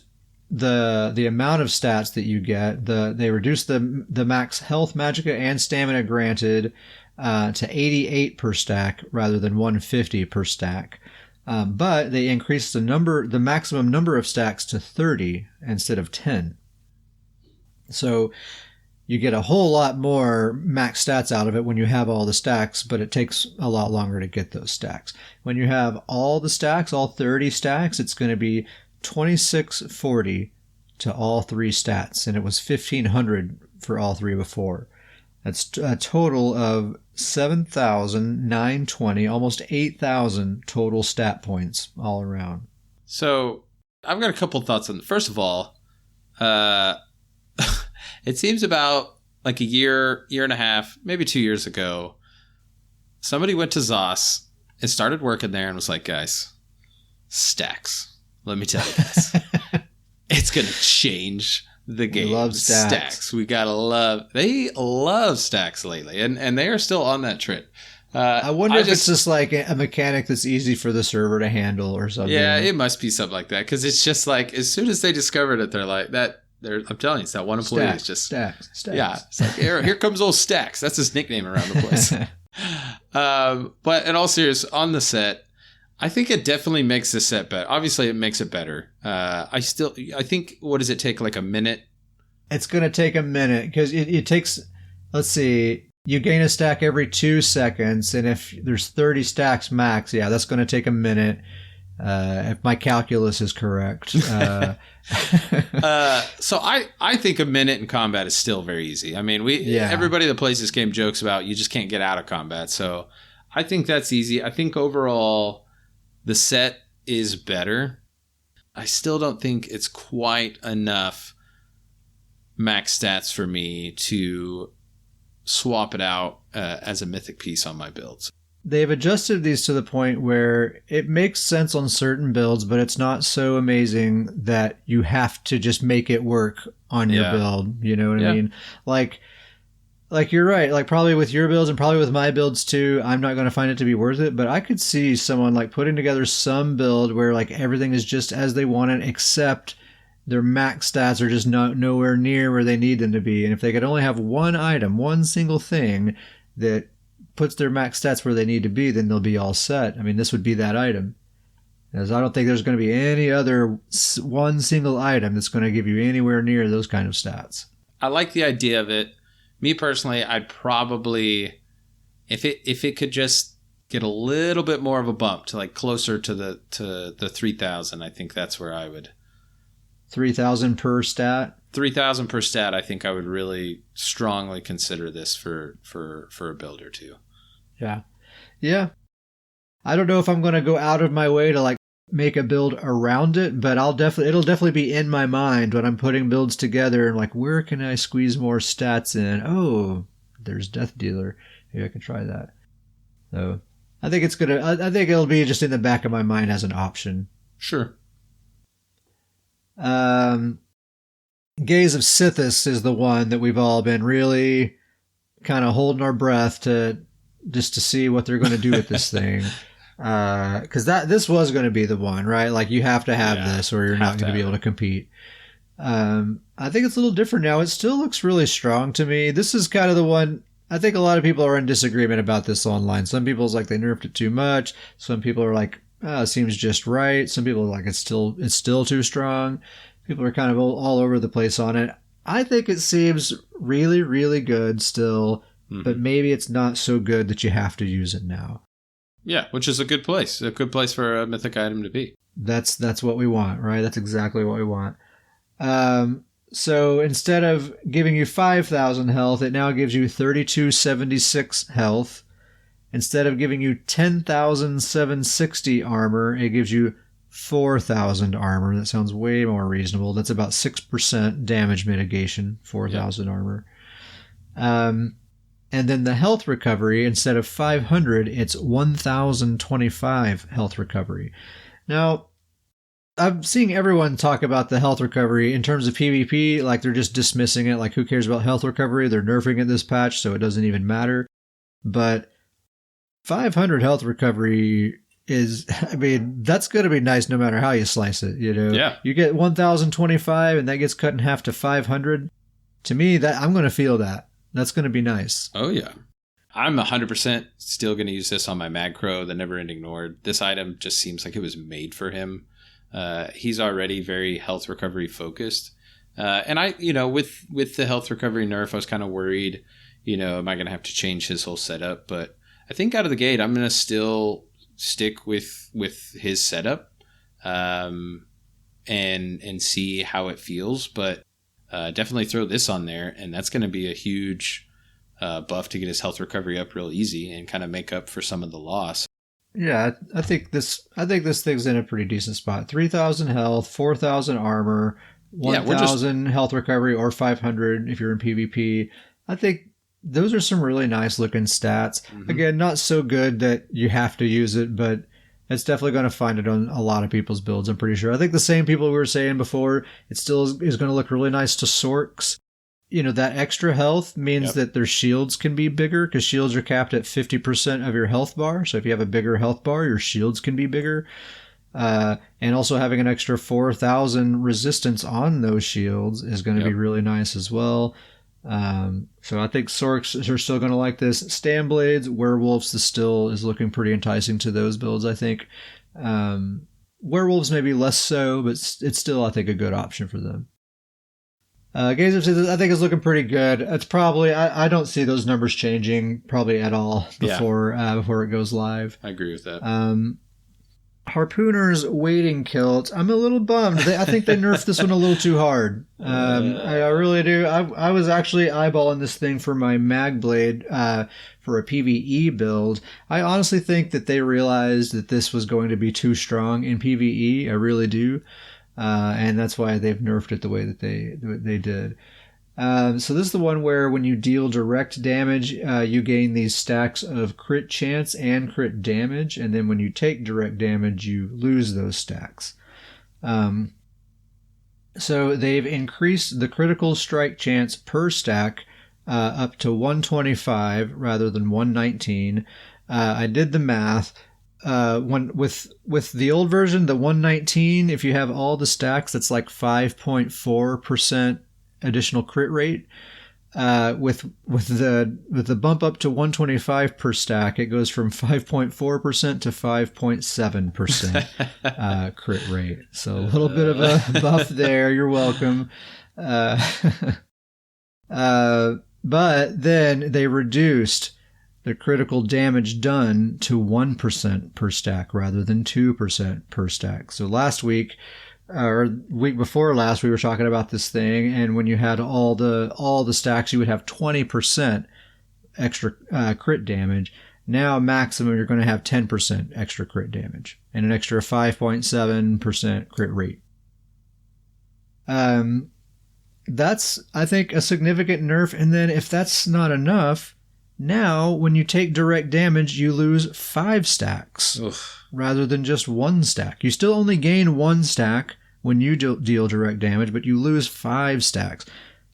the amount of stats that you get. They reduced the max health, magicka, and stamina granted to 88 per stack rather than 150 per stack. But they increased the maximum number of stacks to 30 instead of 10. So you get a whole lot more max stats out of it when you have all the stacks, but it takes a lot longer to get those stacks. When you have all the stacks, all 30 stacks, it's going to be 2640 to all 3 stats, and it was 1500 for all 3 before. That's a total of 7,920, almost 8,000 total stat points all around.
So I've got a couple thoughts on. First of all, it seems about like a year and a half, maybe 2 years ago, somebody went to ZOS and started working there and was like, guys, stacks. Let me tell you this. It's going to change the game.
We love stacks.
We got to love. They love stacks lately, and they are still on that trend.
I wonder if it's just like a mechanic that's easy for the server to handle or something.
Yeah, it must be something like that, because it's just like as soon as they discovered it, they're like that. I'm telling you, it's that one employee is just
stacks.
Yeah, it's like here comes old Stacks. That's his nickname around the place. But in all seriousness, on the set, I think it definitely makes the set better. Obviously, it makes it better. I think, what does it take, like a minute?
It's going to take a minute, because it takes, let's see, you gain a stack every 2 seconds, and if there's 30 stacks max, yeah, that's going to take a minute. If my calculus is correct.
So I think a minute in combat is still very easy. I mean, everybody that plays this game jokes about you just can't get out of combat. So I think that's easy. I think overall the set is better. I still don't think it's quite enough max stats for me to swap it out as a mythic piece on my builds.
They've adjusted these to the point where it makes sense on certain builds, but it's not so amazing that you have to just make it work on your build. You know what I mean? Like you're right. Like probably with your builds and probably with my builds too, I'm not going to find it to be worth it. But I could see someone like putting together some build where like everything is just as they want it, except their max stats are just nowhere near where they need them to be. And if they could only have one item, one single thing that puts their max stats where they need to be, then they'll be all set. I mean, this would be that item. As I don't think there's going to be any other one single item that's going to give you anywhere near those kind of stats.
I like the idea of it. Me personally, I'd probably, if it could just get a little bit more of a bump to like closer to the 3,000, I think that's where I would.
3,000 per stat?
3,000 per stat. I think I would really strongly consider this for a build or two.
Yeah. I don't know if I'm going to go out of my way to like make a build around it, but it'll definitely be in my mind when I'm putting builds together and like, where can I squeeze more stats in? Oh, there's Death Dealer. Maybe I can try that. So I think I think it'll be just in the back of my mind as an option.
Sure.
Gaze of Sithis is the one that we've all been really kind of holding our breath to see what they're going to do with this thing. Because this was going to be the one, right? Like you have to have this or you're not going to be able to compete. I think it's a little different now. It still looks really strong to me. This is kind of the one. I think a lot of people are in disagreement about this online. Some people's like they nerfed it too much. Some people are like, it seems just right. Some people are like it's still too strong. People are kind of all over the place on it. I think it seems really, really good still, but maybe it's not so good that you have to use it now.
Yeah, which is a good place for a mythic item to be.
That's what we want, right? That's exactly what we want. So instead of giving you 5,000 health, it now gives you 3,276 health. Instead of giving you 10,760 armor, it gives you 4,000 armor. That sounds way more reasonable. That's about 6% damage mitigation, 4,000 armor. And then the health recovery, instead of 500, it's 1,025 health recovery. Now, I'm seeing everyone talk about the health recovery in terms of PvP, like they're just dismissing it, like who cares about health recovery? They're nerfing it this patch, so it doesn't even matter. But 500 health recovery is, I mean, that's going to be nice no matter how you slice it, you know?
Yeah.
You get 1,025 and that gets cut in half to 500. To me, that I'm going to feel that. That's going to be nice.
Oh, yeah. I'm 100% still going to use this on my Magcrow, the Never Ending Nord. This item just seems like it was made for him. He's already very health recovery focused. And I, with the health recovery nerf, I was kind of worried, am I going to have to change his whole setup? But I think out of the gate, I'm going to still stick with his setup and see how it feels. But definitely throw this on there, and that's going to be a huge buff to get his health recovery up real easy and kind of make up for some of the loss.
Yeah, I think this thing's in a pretty decent spot. 3,000 health, 4,000 armor, 1,000 health recovery, or 500 if you're in PvP. I think those are some really nice looking stats. Mm-hmm. Again, not so good that you have to use it, but it's definitely going to find it on a lot of people's builds, I'm pretty sure. I think the same people we were saying before, it still is going to look really nice to Sorks. That extra health means that their shields can be bigger because shields are capped at 50% of your health bar. So if you have a bigger health bar, your shields can be bigger. And also having an extra 4,000 resistance on those shields is going to be really nice as well. So I think Sorks are still going to like this. Stand Blades, Werewolves is looking pretty enticing to those builds, I think. Werewolves maybe less so, but it's still, I think, a good option for them. Games of Seasons, I think, is looking pretty good. It's probably I don't see those numbers changing probably at all before it goes live.
I agree with that.
Harpooner's wading kilt. I'm a little bummed. I think they nerfed this one a little too hard. I really do. I was actually eyeballing this thing for my mag blade for a PvE build. I honestly think that they realized that this was going to be too strong in PvE. I really do. And that's why they've nerfed it the way that they did. So this is the one where when you deal direct damage, you gain these stacks of crit chance and crit damage, and then when you take direct damage, you lose those stacks. So they've increased the critical strike chance per stack up to 125 rather than 119. I did the math. With the old version, the 119, if you have all the stacks, that's like 5.4% additional crit rate. With the bump up to 125 per stack, it goes from 5.4% to 5.7% crit rate. So a little bit of a buff there. You're welcome. But then they reduced the critical damage done to 1% per stack rather than 2% per stack. So last week, or week before last, we were talking about this thing, and when you had all the stacks, you would have 20% extra crit damage. Now maximum, you're going to have 10% extra crit damage and an extra 5.7% crit rate. That's, I think, a significant nerf. And then if that's not enough, now when you take direct damage, you lose 5 stacks. Oof. Rather than just 1 stack. You still only gain 1 stack when you deal direct damage, but you lose 5 stacks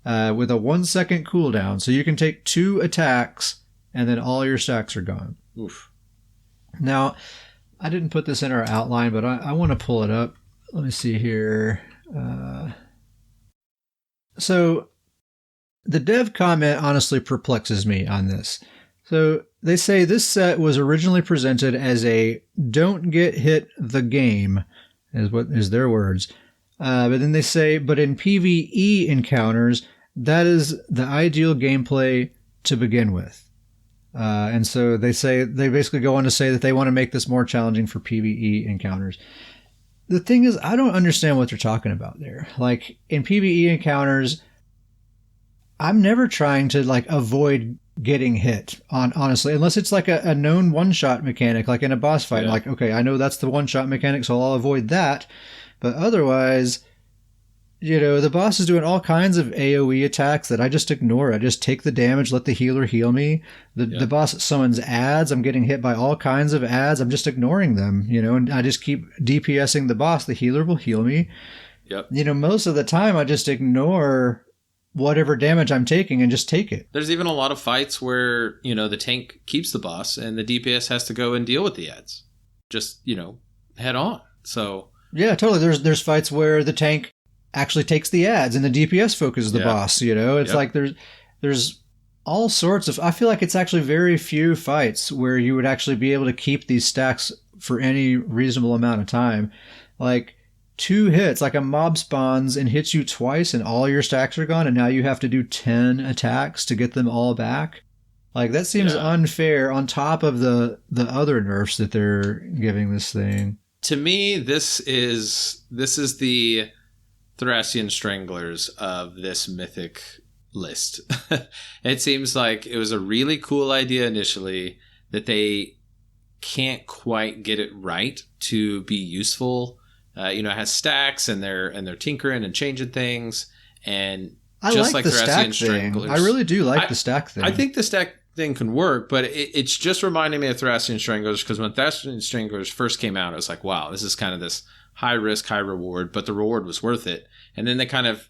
with a 1 second cooldown. So you can take 2 attacks and then all your stacks are gone.
Oof.
Now, I didn't put this in our outline, but I want to pull it up. Let me see here. So the dev comment honestly perplexes me on this. So they say this set was originally presented as a "don't get hit the game," is their words. But then they say, but in PvE encounters, that is the ideal gameplay to begin with. And so they basically go on to say that they want to make this more challenging for PvE encounters. The thing is, I don't understand what they're talking about there. Like in PvE encounters, I'm never trying to like avoid getting hit honestly, unless it's like a known one-shot mechanic, like in a boss fight. Yeah. Like, okay, I know that's the one-shot mechanic, so I'll avoid that. But otherwise, the boss is doing all kinds of AoE attacks that I just ignore. I just take the damage, let the healer heal me. The boss summons adds. I'm getting hit by all kinds of adds. I'm just ignoring them, and I just keep DPSing the boss. The healer will heal me.
Yep.
Most of the time I just ignore whatever damage I'm taking and just take it.
There's even a lot of fights where, the tank keeps the boss and the DPS has to go and deal with the adds. Just, head on. So
yeah, totally. There's fights where the tank actually takes the adds and the DPS focuses the boss, It's like there's all sorts of, I feel like it's actually very few fights where you would actually be able to keep these stacks for any reasonable amount of time. Like 2 hits, like a mob spawns and hits you twice and all your stacks are gone, and now you have to do 10 attacks to get them all back. Like that seems unfair on top of the other nerfs that they're giving this thing.
To me, this is the Thracian Stranglers of this mythic list. It seems like it was a really cool idea initially that they can't quite get it right to be useful. It has stacks and they're tinkering and changing things, and
I just like the Thracian Stranglers. I really do like the stack thing.
I think the stack thing can work, but it's just reminding me of Thracian Stranglers, because when Thracian Stranglers first came out, I was like, wow, this is kind of this high risk, high reward, but the reward was worth it. And then they kind of,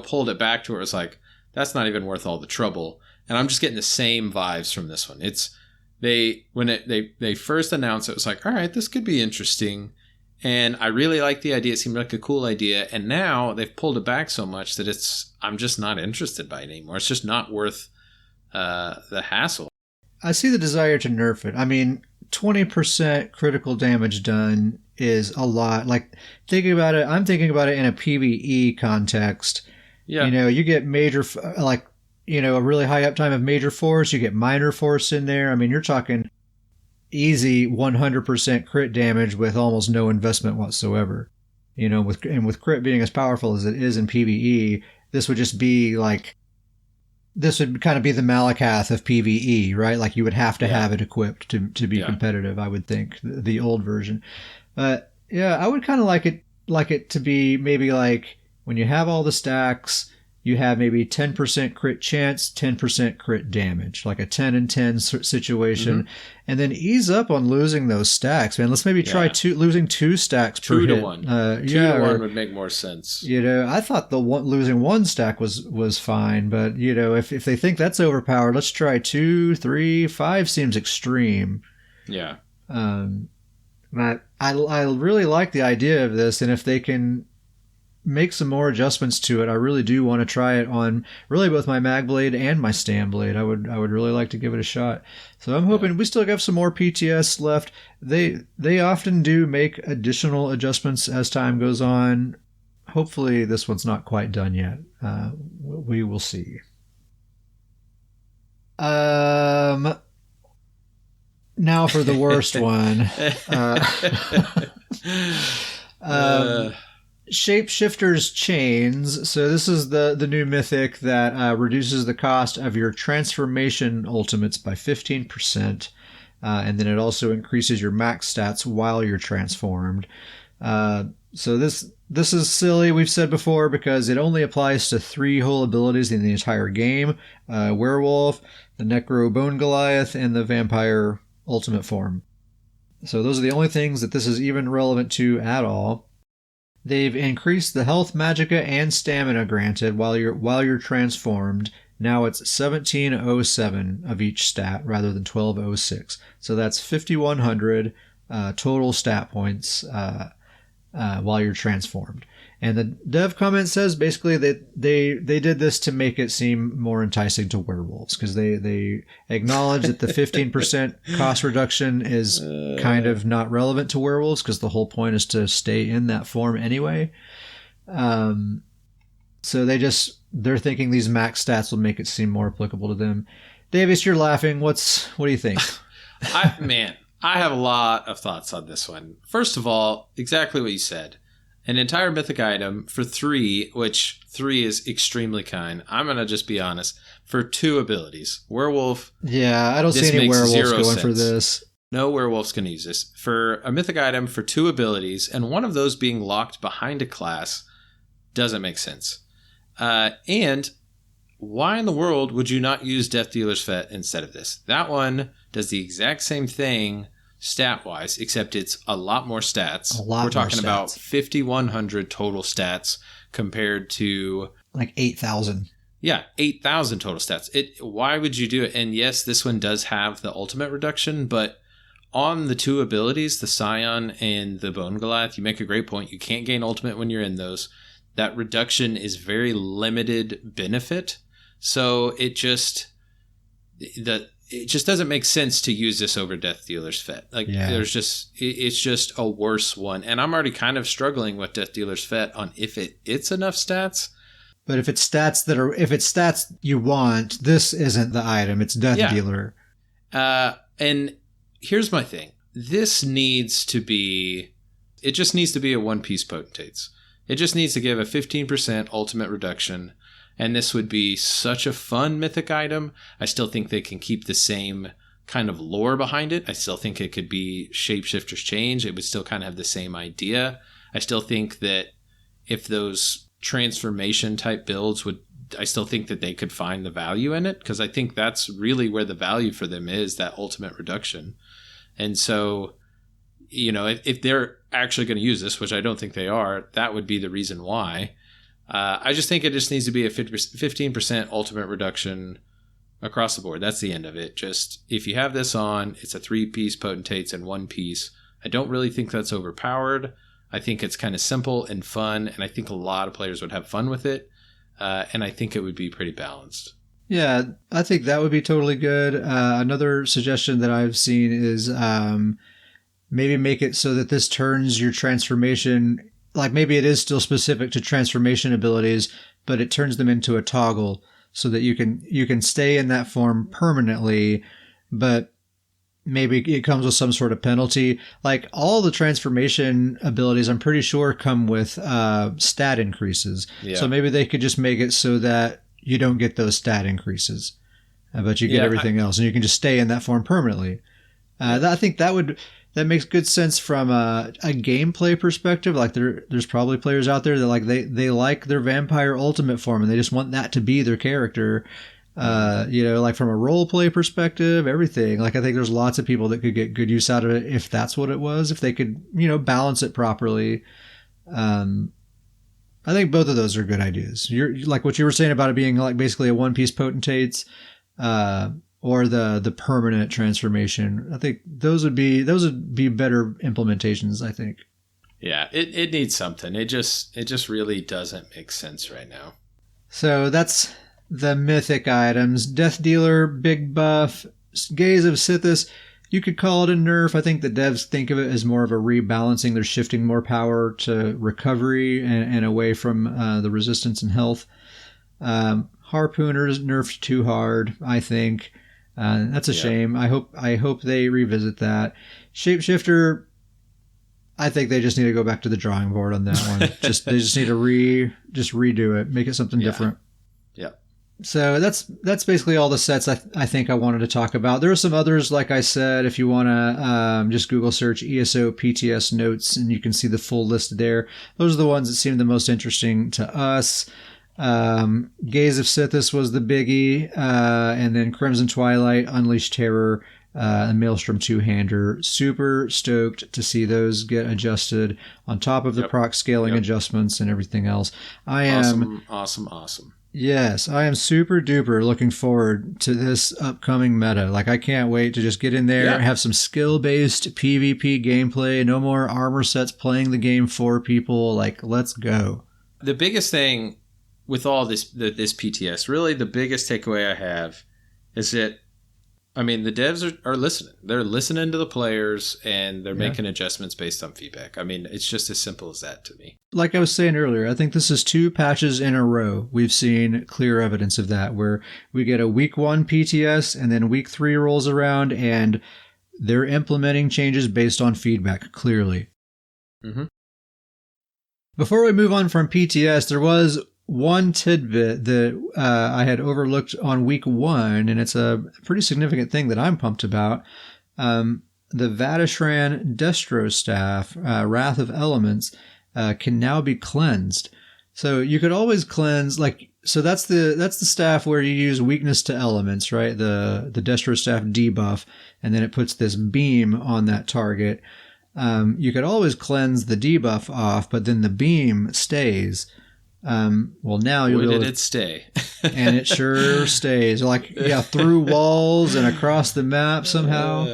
pulled it back to where it was like, that's not even worth all the trouble. And I'm just getting the same vibes from this one. When they first announced it, it was like, all right, this could be interesting. And I really liked the idea. It seemed like a cool idea. And now they've pulled it back so much that I'm just not interested by it anymore. It's just not worth the hassle.
I see the desire to nerf it. I mean, 20% critical damage done is a lot. Like, thinking about it, I'm thinking about it in a PvE context.
Yeah.
You know, you get major, like, you know, a really high uptime of major force. You get minor force in there. I mean, you're talking easy 100% crit damage with almost no investment whatsoever. You know, with crit being as powerful as it is in PvE, this would just be like, this would kind of be the Malakath of PvE, right? Like you would have to have it equipped to be competitive, I would think, the old version. But yeah, I would kind of like it to be maybe like when you have all the stacks, you have maybe 10% crit chance, 10% crit damage, like a 10 and 10 situation, and then ease up on losing those stacks, man. Let's maybe try losing 2 stacks per hit.
2 to 1. 2 to 1 would make more sense.
You know, I thought losing 1 stack was fine, but you know, if they think that's overpowered, let's try 2, 3, 5 seems extreme.
Yeah.
But I really like the idea of this, and if they can make some more adjustments to it, I really do want to try it on really both my mag blade and my stand blade. I would really like to give it a shot. So I'm hoping we still have some more PTS left. They often do make additional adjustments as time goes on. Hopefully this one's not quite done yet. We will see. Now for the worst one. Shapeshifter's Chains. So this is the new mythic that reduces the cost of your transformation ultimates by 15%. And then it also increases your max stats while you're transformed. So this is silly, we've said before, because it only applies to 3 whole abilities in the entire game. Werewolf, the Necro Bone Goliath, and the Vampire Ultimate Form. So those are the only things that this is even relevant to at all. They've increased the health, magicka, and stamina granted while you're transformed. Now it's 1707 of each stat rather than 1206. So that's 5100 total stat points while you're transformed. And the dev comment says basically that they did this to make it seem more enticing to werewolves, because they acknowledge that the 15% cost reduction is kind of not relevant to werewolves, because the whole point is to stay in that form anyway. So they're thinking these max stats will make it seem more applicable to them. Davis, you're laughing. What do you think?
I have a lot of thoughts on this one. First of all, exactly what you said. An entire mythic item for 3, which 3 is extremely kind. I'm going to just be honest. For 2 abilities. Werewolf.
Yeah, I don't see any werewolves going
sense.
for this.
No werewolf's going to use this. For a mythic item for 2 abilities, and one of those being locked behind a class, doesn't make sense. And why in the world would you not use Death Dealer's Fet instead of this? That one does the exact same thing stat-wise, except it's a lot more stats. We're talking about 5,100 total stats compared to...
like 8,000.
Yeah, 8,000 total stats. Why would you do it? And yes, this one does have the ultimate reduction, but on the 2 abilities, the Scion and the Bone Goliath, you make a great point. You can't gain ultimate when you're in those. That reduction is very limited benefit. So it just doesn't make sense to use this over Death Dealer's Fet. It's just a worse one. And I'm already kind of struggling with Death Dealer's Fet on if it's enough stats.
But if it's stats you want, this isn't the item. It's Death Dealer.
And here's my thing. This needs to be... It just needs to be a one-piece potentates. It just needs to give a 15% ultimate reduction. And this would be such a fun mythic item. I still think they can keep the same kind of lore behind it. I still think it could be Shapeshifter's Change. It would still kind of have the same idea. I still think that if those transformation type builds I still think that they could find the value in it, because I think that's really where the value for them is, that ultimate reduction. And so, you know, if they're actually going to use this, which I don't think they are, that would be the reason why. I just think it just needs to be a 15% ultimate reduction across the board. That's the end of it. Just if you have this on, it's a 3-piece potentates and 1 piece. I don't really think that's overpowered. I think it's kind of simple and fun, and I think a lot of players would have fun with it. And I think it would be pretty balanced.
Yeah, I think that would be totally good. Another suggestion that I've seen is maybe make it so that this turns your transformation... Like maybe it is still specific to transformation abilities, but it turns them into a toggle so that you can stay in that form permanently, but maybe it comes with some sort of penalty. Like all the transformation abilities, I'm pretty sure come with stat increases.
Yeah.
So maybe they could just make it so that you don't get those stat increases, but you get everything else, and you can just stay in that form permanently. I think that makes good sense from a gameplay perspective. Like there's probably players out there that like they like their vampire ultimate form and they just want that to be their character. Like from a role play perspective, everything. Like I think there's lots of people that could get good use out of it if that's what it was, if they could, balance it properly. I think both of those are good ideas. You're like what you were saying about it being like basically a one-piece potentates, or the permanent transformation. I think those would be better implementations, I think.
Yeah, it needs something. It just really doesn't make sense right now.
So that's the mythic items. Death Dealer, big buff. Gaze of Sithis, you could call it a nerf. I think the devs think of it as more of a rebalancing. They're shifting more power to recovery and away from the resistance and health. Harpooners nerfed too hard, I think. That's a shame. I hope they revisit that. Shapeshifter, I think they just need to go back to the drawing board on that one. They just need to redo it, make it something different.
Yeah.
So that's basically all the sets I think I wanted to talk about. There are some others, like I said, if you want to just Google search ESO PTS notes and you can see the full list there. Those are the ones that seem the most interesting to us. Gaze of Sithis was the biggie, and then Crimson Twilight, Unleashed Terror, and Maelstrom two-hander. Super stoked to see those get adjusted on top of the proc scaling adjustments and everything else. I am
awesome.
Yes, I am super duper looking forward to this upcoming meta. Like, I can't wait to just get in there and have some skill-based PvP gameplay. No more armor sets playing the game for people. Like, let's go.
The biggest thing with all this PTS, really the biggest takeaway I have is that, I mean, the devs are listening. They're listening to the players, and they're making adjustments based on feedback. I mean, it's just as simple as that to me.
Like I was saying earlier, I think this is 2 patches in a row. We've seen clear evidence of that, where we get a week 1 PTS, and then week 3 rolls around, and they're implementing changes based on feedback, clearly.
Mm-hmm.
Before we move on from PTS, there was one tidbit that I had overlooked on week 1, and it's a pretty significant thing that I'm pumped about. The Vatishran Destro staff, Wrath of Elements, can now be cleansed. So you could always cleanse, so that's the staff where you use weakness to elements, right? The Destro staff debuff, and then it puts this beam on that target. You could always cleanse the debuff off, but then the beam stays. Well, now you'll be able to,
it stay?
And it sure stays. Through walls and across the map somehow.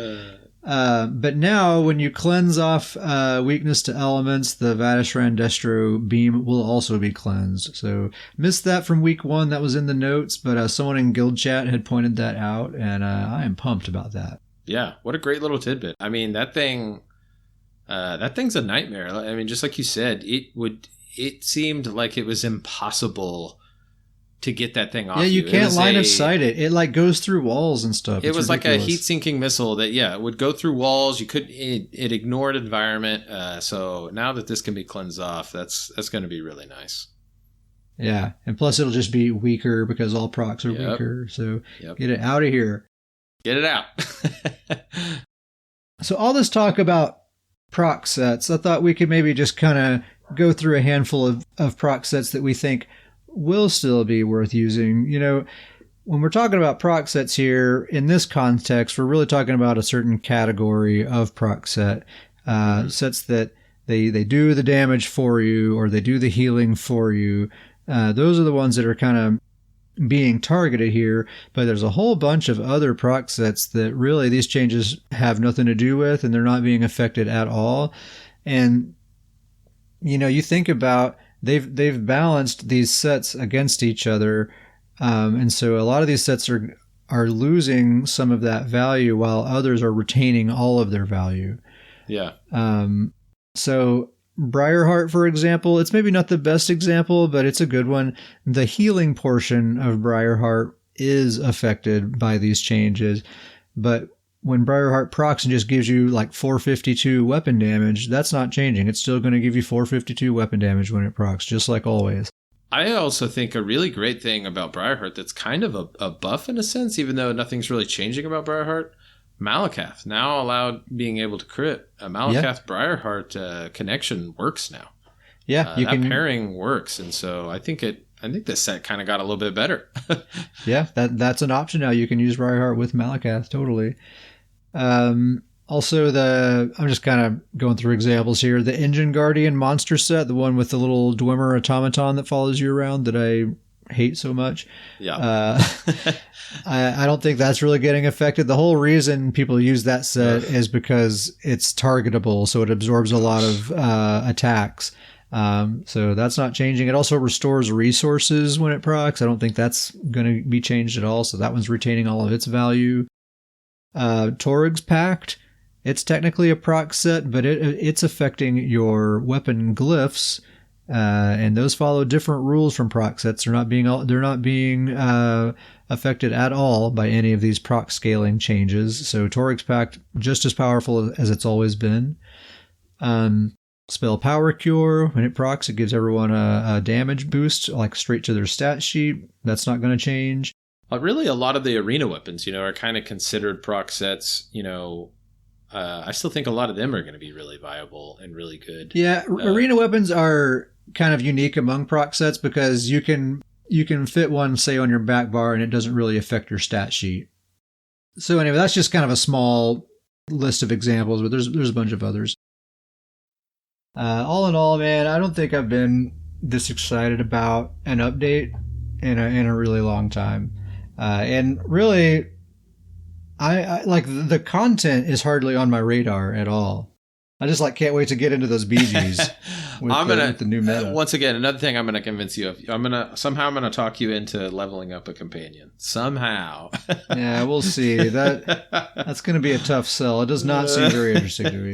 But now when you cleanse off weakness to elements, the Vatishran Destro beam will also be cleansed. So missed that from week 1. That was in the notes, but someone in guild chat had pointed that out, and I am pumped about that.
Yeah, what a great little tidbit. I mean, that thing's a nightmare. I mean, just like you said, it seemed like it was impossible to get that thing off.
Yeah, you can't line of sight it. It goes through walls and stuff.
It was ridiculous. Like a heat-sinking missile that, it would go through walls. It ignored environment. So now that this can be cleansed off, that's going to be really nice.
Yeah, and plus it'll just be weaker because all procs are weaker. So get it out of here.
Get it out.
So all this talk about proc sets, I thought we could maybe just kind of go through a handful of proc sets that we think will still be worth using. When we're talking about proc sets here, in this context, we're really talking about a certain category of proc set. Sets that they do the damage for you, or they do the healing for you. Those are the ones that are kind of being targeted here, but there's a whole bunch of other proc sets that really these changes have nothing to do with, and they're not being affected at all. And you think about they've balanced these sets against each other, and so a lot of these sets are losing some of that value while others are retaining all of their value.
Yeah.
So Briarheart, for example, it's maybe not the best example, but it's a good one. The healing portion of Briarheart is affected by these changes, but when Briarheart procs and just gives you like 452 weapon damage, that's not changing. It's still going to give you 452 weapon damage when it procs, just like always.
I also think a really great thing about Briarheart that's kind of a buff in a sense, even though nothing's really changing about Briarheart, Malakath now allowed being able to crit. A Malakath Briarheart connection works now.
Yeah,
pairing works, and so I think this set kind of got a little bit better.
Yeah, that's an option now. You can use Briarheart with Malakath, totally. Also, I'm just kind of going through examples here. The Engine Guardian monster set, the one with the little Dwemer automaton that follows you around that I hate so much.
Yeah.
I don't think that's really getting affected. The whole reason people use that set is because it's targetable, so it absorbs a lot of attacks. So that's not changing. It also restores resources when it procs. I don't think that's going to be changed at all, so that one's retaining all of its value. Torig's Pact, it's technically a proc set, but it's affecting your weapon glyphs, and those follow different rules from proc sets. They're not being affected at all by any of these proc scaling changes. So Torig's Pact, just as powerful as it's always been. Spell Power Cure, when it procs, it gives everyone a damage boost, like straight to their stat sheet. That's not going to change.
Really, a lot of the arena weapons, are kind of considered proc sets. I still think a lot of them are going to be really viable and really good.
Yeah, arena weapons are kind of unique among proc sets because you can fit one, say, on your back bar, and it doesn't really affect your stat sheet. So anyway, that's just kind of a small list of examples, but there's a bunch of others. All in all, man, I don't think I've been this excited about an update in a really long time. And really, I like the content is hardly on my radar at all. I just can't wait to get into those BGs with the new meta.
Once again, another thing I'm going to convince you of. I'm going to talk you into leveling up a companion somehow.
Yeah, we'll see. That's going to be a tough sell. It does not seem very interesting to me.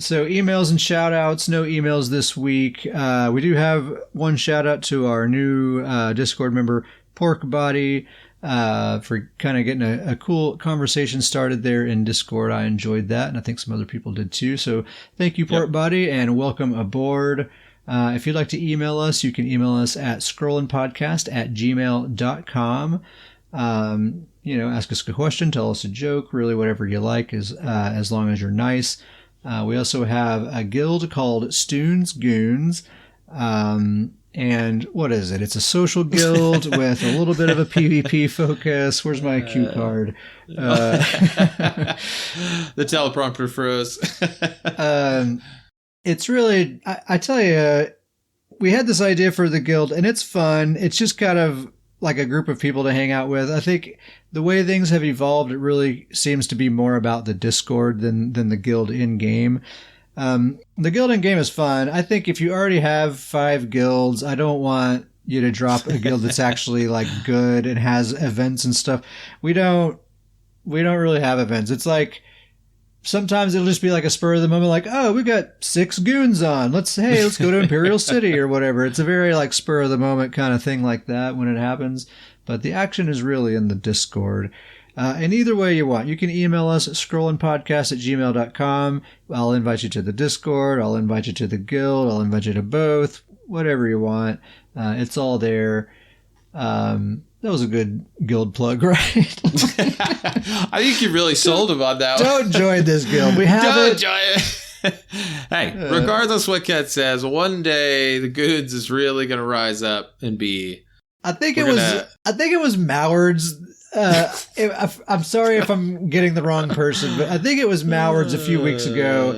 So emails and shout outs, no emails this week. We do have one shout out to our new Discord member, Pork Body, for kind of getting a cool conversation started there in Discord. I enjoyed that, and I think some other people did too. So thank you, Pork Body, and welcome aboard. If you'd like to email us, you can email us at scrollandpodcast@gmail.com. Ask us a question, tell us a joke, really whatever you like, as long as you're nice. We also have a guild called Stoon's Goons. And what is it? It's a social guild with a little bit of a PvP focus. Where's my cue card?
The teleprompter froze.
It's really, I tell you, we had this idea for the guild, and it's fun. It's just kind of like a group of people to hang out with. I think the way things have evolved, it really seems to be more about the Discord than the guild in-game. The guild in-game is fun. I think if you already have 5 guilds, I don't want you to drop a guild that's actually good and has events and stuff. We don't really have events. It's sometimes it'll just be a spur of the moment, oh, we got 6 goons on. Let's go to Imperial City or whatever. It's a very spur of the moment kind of thing like that when it happens. But the action is really in the Discord. And either way you want, you can email us at scrollandpodcast@gmail.com. I'll invite you to the Discord. I'll invite you to the guild. I'll invite you to both. Whatever you want. It's all there. That was a good guild plug, right?
I think you really sold him on that one.
Don't join this guild. We have
Don't join it. Hey, regardless what Ket says, one day the goods is really going to rise up and be...
I think it was Mallard's. I'm sorry if I'm getting the wrong person, but I think it was Mallard's a few weeks ago.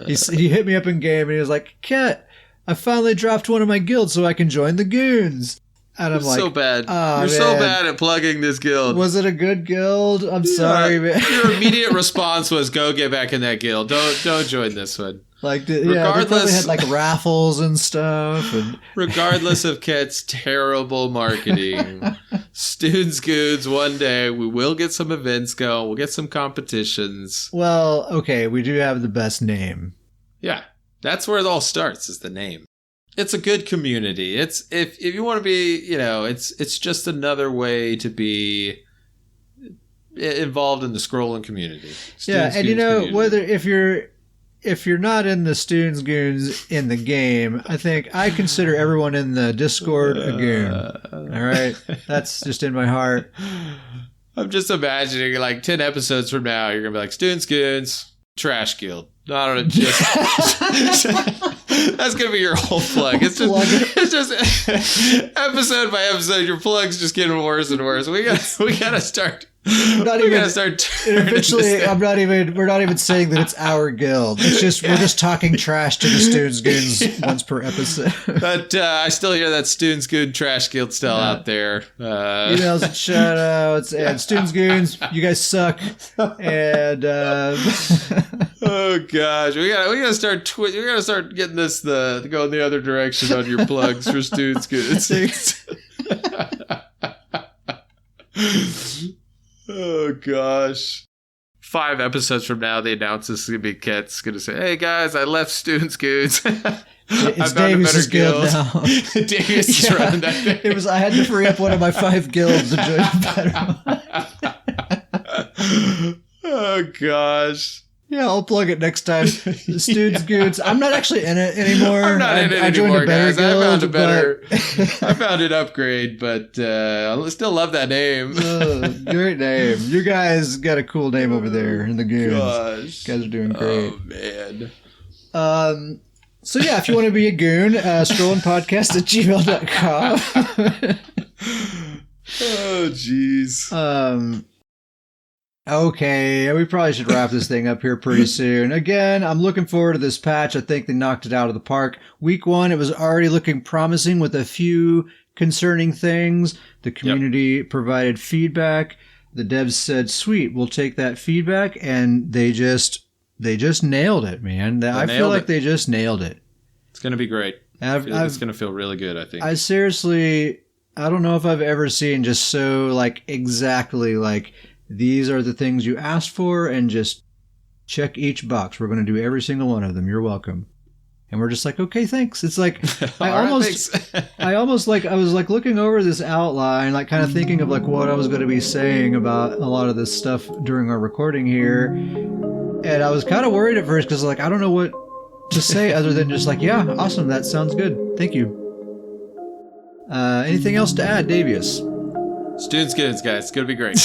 He hit me up in game and he was like, "Ket, I finally dropped one of my guilds so I can join the goons." And I'm so
bad.
Oh,
You're so bad at plugging this guild.
Was it a good guild? I'm sorry, man.
Your immediate response was, "Go get back in that guild. Don't join this one."
They probably had raffles and stuff. And
regardless of Ket's terrible marketing, Students Goons, one day we will get some events going. We'll get some competitions.
Well, okay, we do have the best name.
Yeah, that's where it all starts, is the name. It's a good community. It's if you want to be, it's just another way to be involved in the scrolling community.
Yeah, and community. Whether if you're not in the Students Goons in the game, I think I consider everyone in the Discord a goon. All right, that's just in my heart.
I'm just imagining 10 episodes from now, you're gonna be like Students Goons, Trash Guild. I don't know, that's gonna be your whole plug. It's just episode by episode, your plug's just getting worse and worse. We gotta start. We're not even
saying that it's our guild. It's just we're just talking trash to the Students Goons once per episode.
But I still hear that Students Goon Trash Guild still out there.
Emails and shout outs and Students Goons, you guys suck. And
oh gosh, we gotta start getting this going the other direction on your plugs for Students Goons. Oh gosh. 5 episodes from now, they announce this is gonna be Ket's gonna say, "Hey guys, I left Students Goons.
It's Davies' guild now."
Davies is running that thing.
I had to free up one of my 5 guilds to join the better one.
Oh gosh.
Yeah, I'll plug it next time. The Students Goons. I'm not actually in it anymore.
I'm not in it anymore, guys. I found an upgrade, but I still love that name.
Great name. You guys got a cool name over there in the Goons.
Gosh.
You guys are doing great.
Oh, man.
So yeah, if you want to be a goon, scrollingpodcast@gmail.com.
Oh, jeez.
Okay, we probably should wrap this thing up here pretty soon. Again, I'm looking forward to this patch. I think they knocked it out of the park. Week 1, it was already looking promising with a few concerning things. The community provided feedback. The devs said, "Sweet, we'll take that feedback," and they just nailed it, man. I feel like they just nailed it.
It's going to be great. It's going to feel really good, I think.
I don't know if I've ever seen just so exactly these are the things you asked for, and just check each box. We're going to do every single one of them. You're welcome. And we're just like, okay, thanks. It's like, I was looking over this outline, kind of thinking of what I was going to be saying about a lot of this stuff during our recording here. And I was kind of worried at first because I don't know what to say other than just yeah, awesome. That sounds good. Thank you. Anything else to add, Davius?
Students Goons, guys. It's going to be great.